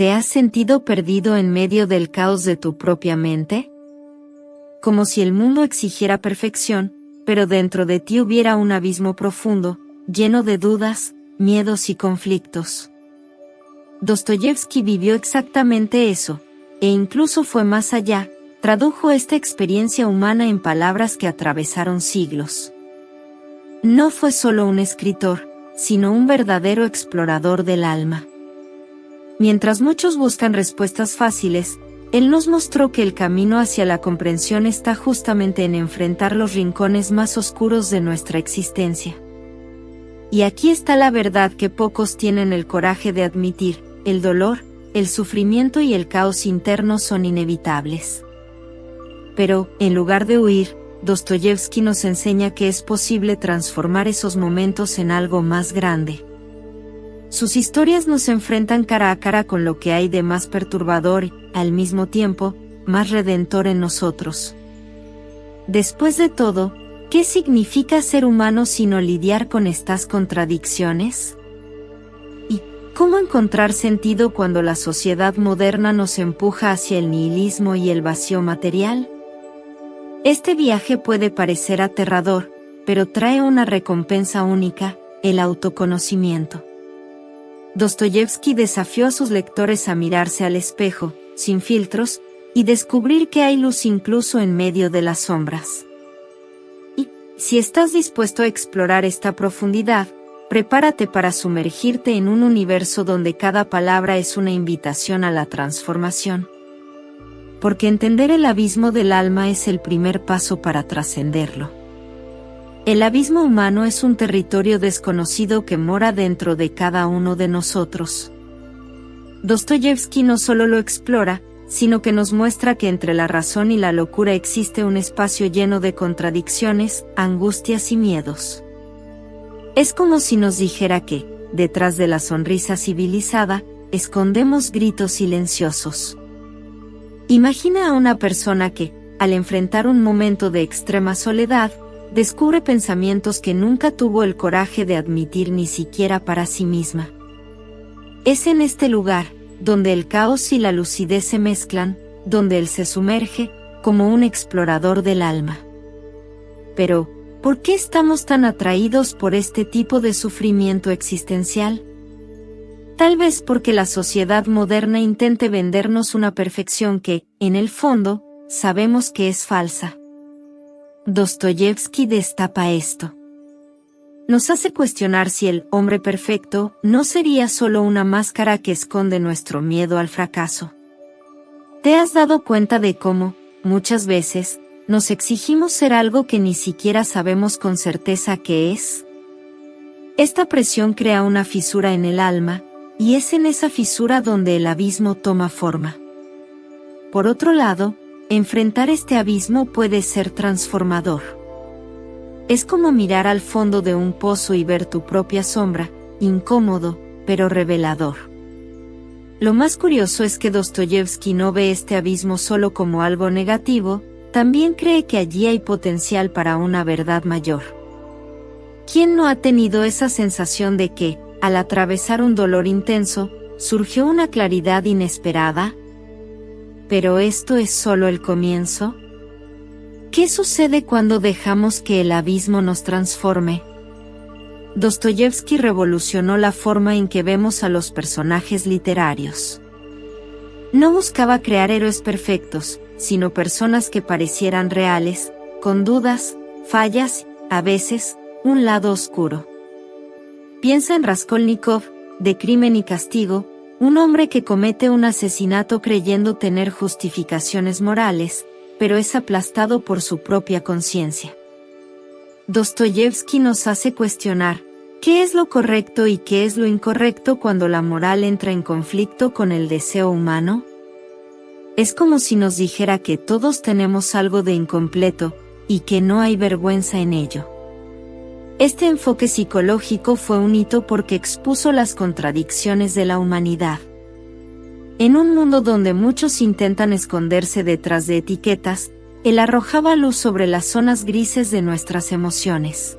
¿Te has sentido perdido en medio del caos de tu propia mente? Como si el mundo exigiera perfección, pero dentro de ti hubiera un abismo profundo, lleno de dudas, miedos y conflictos. Dostoyevski vivió exactamente eso, e incluso fue más allá, tradujo esta experiencia humana en palabras que atravesaron siglos. No fue solo un escritor, sino un verdadero explorador del alma. Mientras muchos buscan respuestas fáciles, él nos mostró que el camino hacia la comprensión está justamente en enfrentar los rincones más oscuros de nuestra existencia. Y aquí está la verdad que pocos tienen el coraje de admitir: el dolor, el sufrimiento y el caos interno son inevitables. Pero, en lugar de huir, Dostoyevski nos enseña que es posible transformar esos momentos en algo más grande. Sus historias nos enfrentan cara a cara con lo que hay de más perturbador y, al mismo tiempo, más redentor en nosotros. Después de todo, ¿qué significa ser humano sino lidiar con estas contradicciones? ¿Y cómo encontrar sentido cuando la sociedad moderna nos empuja hacia el nihilismo y el vacío material? Este viaje puede parecer aterrador, pero trae una recompensa única: el autoconocimiento. Dostoyevski desafió a sus lectores a mirarse al espejo, sin filtros, y descubrir que hay luz incluso en medio de las sombras. Y, si estás dispuesto a explorar esta profundidad, prepárate para sumergirte en un universo donde cada palabra es una invitación a la transformación. Porque entender el abismo del alma es el primer paso para trascenderlo. El abismo humano es un territorio desconocido que mora dentro de cada uno de nosotros. Dostoyevski no solo lo explora, sino que nos muestra que entre la razón y la locura existe un espacio lleno de contradicciones, angustias y miedos. Es como si nos dijera que, detrás de la sonrisa civilizada, escondemos gritos silenciosos. Imagina a una persona que, al enfrentar un momento de extrema soledad, descubre pensamientos que nunca tuvo el coraje de admitir ni siquiera para sí misma. Es en este lugar, donde el caos y la lucidez se mezclan, donde él se sumerge, como un explorador del alma. Pero, ¿por qué estamos tan atraídos por este tipo de sufrimiento existencial? Tal vez porque la sociedad moderna intente vendernos una perfección que, en el fondo, sabemos que es falsa. Dostoyevski destapa esto. Nos hace cuestionar si el hombre perfecto no sería solo una máscara que esconde nuestro miedo al fracaso. ¿Te has dado cuenta de cómo, muchas veces, nos exigimos ser algo que ni siquiera sabemos con certeza qué es? Esta presión crea una fisura en el alma, y es en esa fisura donde el abismo toma forma. Por otro lado, enfrentar este abismo puede ser transformador. Es como mirar al fondo de un pozo y ver tu propia sombra, incómodo, pero revelador. Lo más curioso es que Dostoyevski no ve este abismo solo como algo negativo, también cree que allí hay potencial para una verdad mayor. ¿Quién no ha tenido esa sensación de que, al atravesar un dolor intenso, surgió una claridad inesperada? ¿Pero esto es solo el comienzo? ¿Qué sucede cuando dejamos que el abismo nos transforme? Dostoyevski revolucionó la forma en que vemos a los personajes literarios. No buscaba crear héroes perfectos, sino personas que parecieran reales, con dudas, fallas, a veces, un lado oscuro. Piensa en Raskolnikov, de Crimen y Castigo, un hombre que comete un asesinato creyendo tener justificaciones morales, pero es aplastado por su propia conciencia. Dostoyevski nos hace cuestionar, ¿qué es lo correcto y qué es lo incorrecto cuando la moral entra en conflicto con el deseo humano? Es como si nos dijera que todos tenemos algo de incompleto, y que no hay vergüenza en ello. Este enfoque psicológico fue un hito porque expuso las contradicciones de la humanidad. En un mundo donde muchos intentan esconderse detrás de etiquetas, él arrojaba luz sobre las zonas grises de nuestras emociones.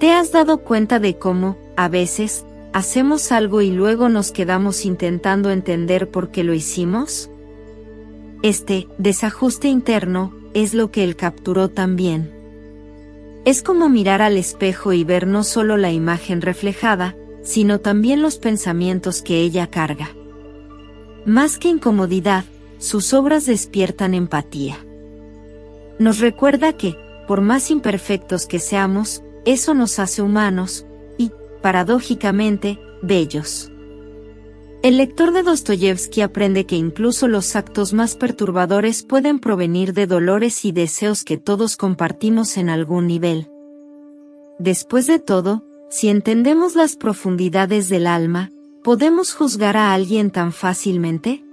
¿Te has dado cuenta de cómo, a veces, hacemos algo y luego nos quedamos intentando entender por qué lo hicimos? Este desajuste interno es lo que él capturó también. Es como mirar al espejo y ver no solo la imagen reflejada, sino también los pensamientos que ella carga. Más que incomodidad, sus obras despiertan empatía. Nos recuerda que, por más imperfectos que seamos, eso nos hace humanos y, paradójicamente, bellos. El lector de Dostoyevski aprende que incluso los actos más perturbadores pueden provenir de dolores y deseos que todos compartimos en algún nivel. Después de todo, si entendemos las profundidades del alma, ¿podemos juzgar a alguien tan fácilmente?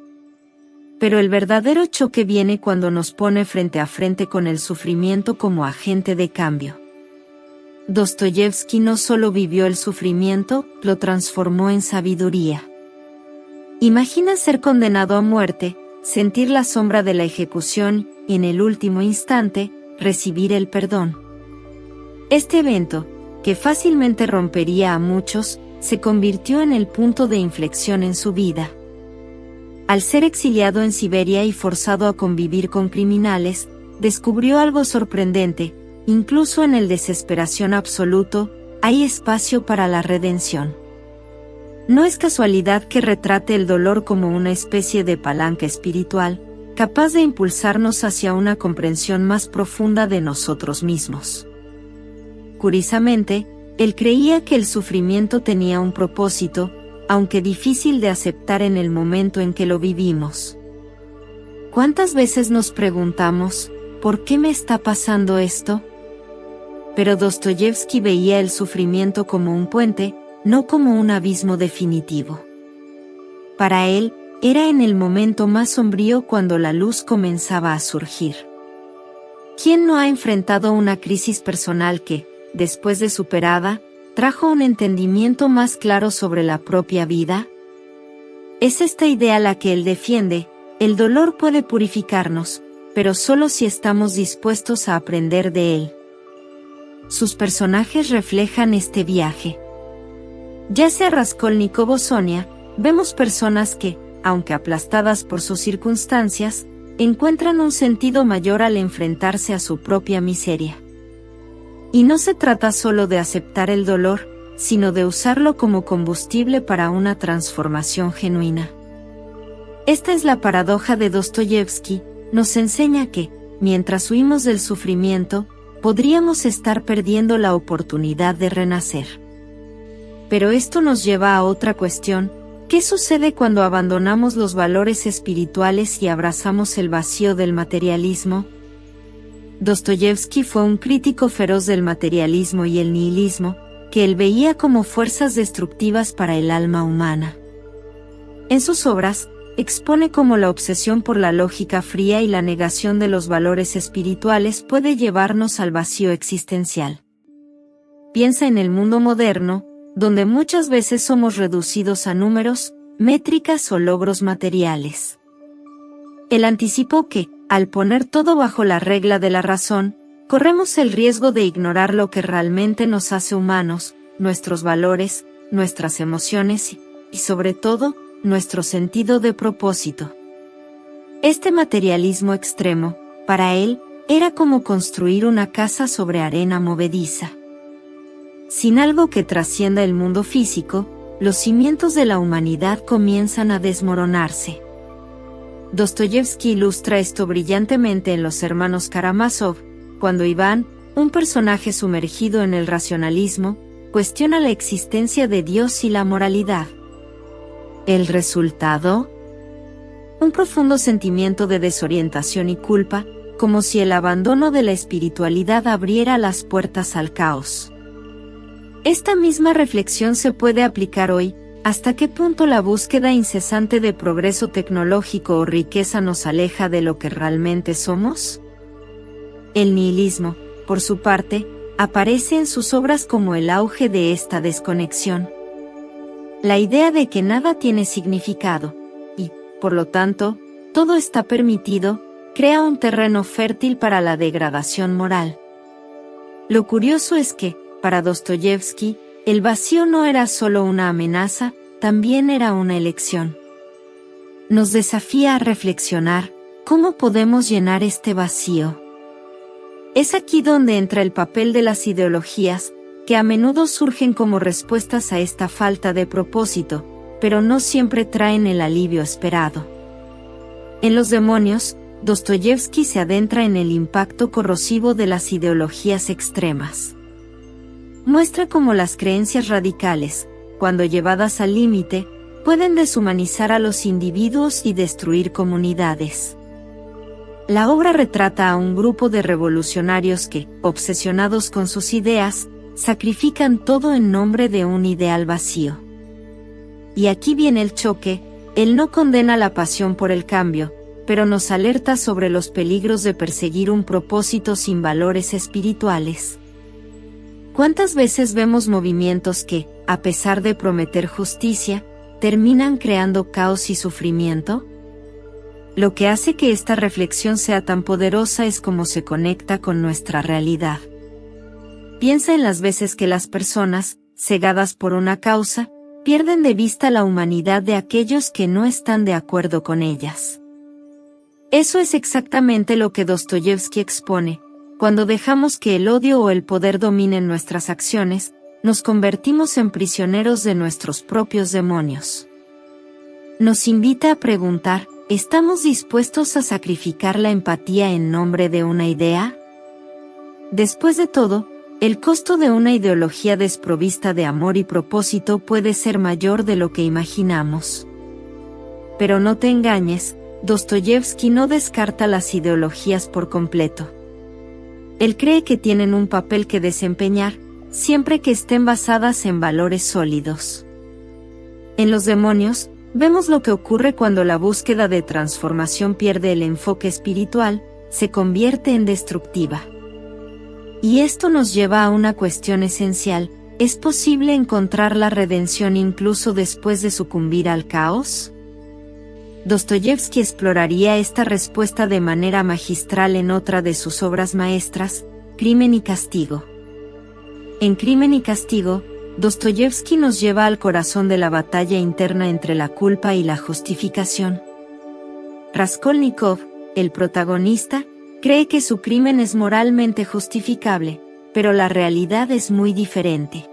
Pero el verdadero choque viene cuando nos pone frente a frente con el sufrimiento como agente de cambio. Dostoyevski no solo vivió el sufrimiento, lo transformó en sabiduría. Imagina ser condenado a muerte, sentir la sombra de la ejecución y, en el último instante, recibir el perdón. Este evento, que fácilmente rompería a muchos, se convirtió en el punto de inflexión en su vida. Al ser exiliado en Siberia y forzado a convivir con criminales, descubrió algo sorprendente: incluso en el desesperación absoluto, hay espacio para la redención. No es casualidad que retrate el dolor como una especie de palanca espiritual, capaz de impulsarnos hacia una comprensión más profunda de nosotros mismos. Curiosamente, él creía que el sufrimiento tenía un propósito, aunque difícil de aceptar en el momento en que lo vivimos. ¿Cuántas veces nos preguntamos, ¿por qué me está pasando esto? Pero Dostoyevski veía el sufrimiento como un puente, no como un abismo definitivo. Para él, era en el momento más sombrío cuando la luz comenzaba a surgir. ¿Quién no ha enfrentado una crisis personal que, después de superada, trajo un entendimiento más claro sobre la propia vida? Es esta idea la que él defiende: el dolor puede purificarnos, pero solo si estamos dispuestos a aprender de él. Sus personajes reflejan este viaje. Ya sea Raskolnikov o Sonia, vemos personas que, aunque aplastadas por sus circunstancias, encuentran un sentido mayor al enfrentarse a su propia miseria. Y no se trata solo de aceptar el dolor, sino de usarlo como combustible para una transformación genuina. Esta es la paradoja de Dostoyevski: nos enseña que, mientras huimos del sufrimiento, podríamos estar perdiendo la oportunidad de renacer. Pero esto nos lleva a otra cuestión: ¿qué sucede cuando abandonamos los valores espirituales y abrazamos el vacío del materialismo? Dostoyevski fue un crítico feroz del materialismo y el nihilismo, que él veía como fuerzas destructivas para el alma humana. En sus obras, expone cómo la obsesión por la lógica fría y la negación de los valores espirituales puede llevarnos al vacío existencial. Piensa en el mundo moderno, donde muchas veces somos reducidos a números, métricas o logros materiales. Él anticipó que, al poner todo bajo la regla de la razón, corremos el riesgo de ignorar lo que realmente nos hace humanos, nuestros valores, nuestras emociones y, sobre todo, nuestro sentido de propósito. Este materialismo extremo, para él, era como construir una casa sobre arena movediza. Sin algo que trascienda el mundo físico, los cimientos de la humanidad comienzan a desmoronarse. Dostoyevski ilustra esto brillantemente en Los hermanos Karamazov, cuando Iván, un personaje sumergido en el racionalismo, cuestiona la existencia de Dios y la moralidad. ¿El resultado? Un profundo sentimiento de desorientación y culpa, como si el abandono de la espiritualidad abriera las puertas al caos. Esta misma reflexión se puede aplicar hoy: ¿hasta qué punto la búsqueda incesante de progreso tecnológico o riqueza nos aleja de lo que realmente somos? El nihilismo, por su parte, aparece en sus obras como el auge de esta desconexión. La idea de que nada tiene significado, y, por lo tanto, todo está permitido, crea un terreno fértil para la degradación moral. Lo curioso es que, para Dostoyevski, El vacío no era solo una amenaza, también era una elección. Nos desafía a reflexionar, ¿cómo podemos llenar este vacío? Es aquí donde entra el papel de las ideologías, que a menudo surgen como respuestas a esta falta de propósito, pero no siempre traen el alivio esperado. En Los demonios, Dostoyevski se adentra en el impacto corrosivo de las ideologías extremas. Muestra cómo las creencias radicales, cuando llevadas al límite, pueden deshumanizar a los individuos y destruir comunidades. La obra retrata a un grupo de revolucionarios que, obsesionados con sus ideas, sacrifican todo en nombre de un ideal vacío. Y aquí viene el choque: él no condena la pasión por el cambio, pero nos alerta sobre los peligros de perseguir un propósito sin valores espirituales. ¿Cuántas veces vemos movimientos que, a pesar de prometer justicia, terminan creando caos y sufrimiento? Lo que hace que esta reflexión sea tan poderosa es cómo se conecta con nuestra realidad. Piensa en las veces que las personas, cegadas por una causa, pierden de vista la humanidad de aquellos que no están de acuerdo con ellas. Eso es exactamente lo que Dostoyevski expone. Cuando dejamos que el odio o el poder dominen nuestras acciones, nos convertimos en prisioneros de nuestros propios demonios. Nos invita a preguntar, ¿estamos dispuestos a sacrificar la empatía en nombre de una idea? Después de todo, el costo de una ideología desprovista de amor y propósito puede ser mayor de lo que imaginamos. Pero no te engañes, Dostoyevski no descarta las ideologías por completo. Él cree que tienen un papel que desempeñar, siempre que estén basadas en valores sólidos. En Los demonios, vemos lo que ocurre cuando la búsqueda de transformación pierde el enfoque espiritual, se convierte en destructiva. Y esto nos lleva a una cuestión esencial: ¿es posible encontrar la redención incluso después de sucumbir al caos? Dostoyevski exploraría esta respuesta de manera magistral en otra de sus obras maestras, Crimen y Castigo. En Crimen y Castigo, Dostoyevski nos lleva al corazón de la batalla interna entre la culpa y la justificación. Raskolnikov, el protagonista, cree que su crimen es moralmente justificable, pero la realidad es muy diferente.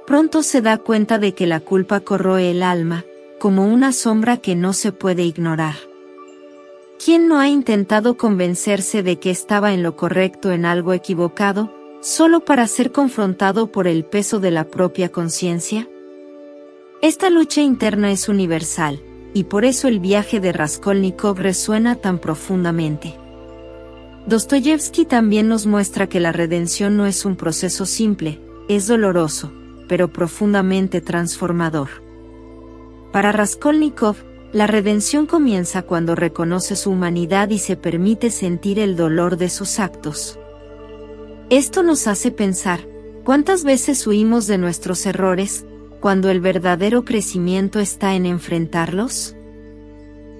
Pronto se da cuenta de que la culpa corroe el alma, como una sombra que no se puede ignorar. ¿Quién no ha intentado convencerse de que estaba en lo correcto en algo equivocado, solo para ser confrontado por el peso de la propia conciencia? Esta lucha interna es universal, y por eso el viaje de Raskolnikov resuena tan profundamente. Dostoyevski también nos muestra que la redención no es un proceso simple, es doloroso, pero profundamente transformador. Para Raskolnikov, la redención comienza cuando reconoce su humanidad y se permite sentir el dolor de sus actos. Esto nos hace pensar, ¿cuántas veces huimos de nuestros errores, cuando el verdadero crecimiento está en enfrentarlos?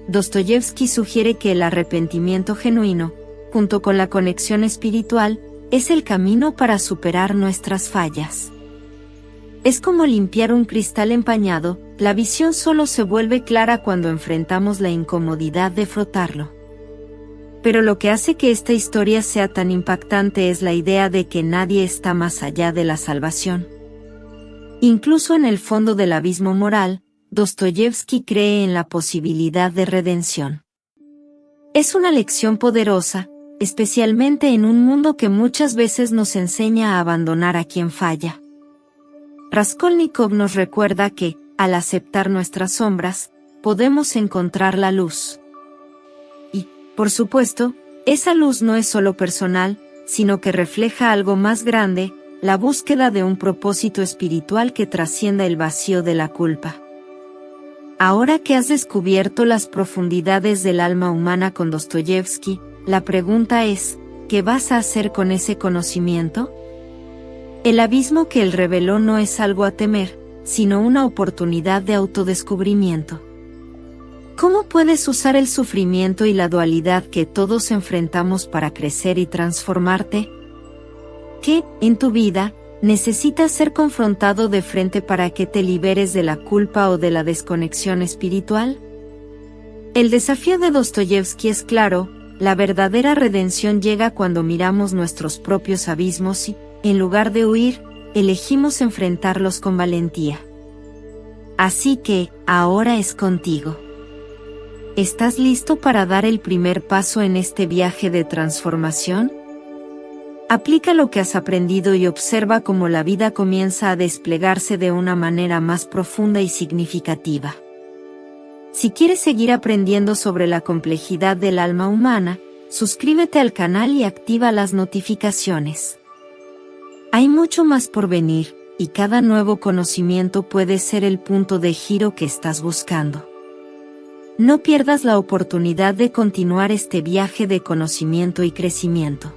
Dostoyevski sugiere que el arrepentimiento genuino, junto con la conexión espiritual, es el camino para superar nuestras fallas. Es como limpiar un cristal empañado, la visión solo se vuelve clara cuando enfrentamos la incomodidad de frotarlo. Pero lo que hace que esta historia sea tan impactante es la idea de que nadie está más allá de la salvación. Incluso en el fondo del abismo moral, Dostoyevski cree en la posibilidad de redención. Es una lección poderosa, especialmente en un mundo que muchas veces nos enseña a abandonar a quien falla. Raskolnikov nos recuerda que, al aceptar nuestras sombras, podemos encontrar la luz. Y, por supuesto, esa luz no es solo personal, sino que refleja algo más grande, la búsqueda de un propósito espiritual que trascienda el vacío de la culpa. Ahora que has descubierto las profundidades del alma humana con Dostoyevski, la pregunta es, ¿qué vas a hacer con ese conocimiento? El abismo que él reveló no es algo a temer, sino una oportunidad de autodescubrimiento. ¿Cómo puedes usar el sufrimiento y la dualidad que todos enfrentamos para crecer y transformarte? ¿Qué, en tu vida, ¿Necesitas ser confrontado de frente para que te liberes de la culpa o de la desconexión espiritual? El desafío de Dostoyevsky es claro: la verdadera redención llega cuando miramos nuestros propios abismos y, en lugar de huir, elegimos enfrentarlos con valentía. Así que, ahora es contigo. ¿Estás listo para dar el primer paso en este viaje de transformación? Aplica lo que has aprendido y observa cómo la vida comienza a desplegarse de una manera más profunda y significativa. Si quieres seguir aprendiendo sobre la complejidad del alma humana, suscríbete al canal y activa las notificaciones. Hay mucho más por venir, y cada nuevo conocimiento puede ser el punto de giro que estás buscando. No pierdas la oportunidad de continuar este viaje de conocimiento y crecimiento.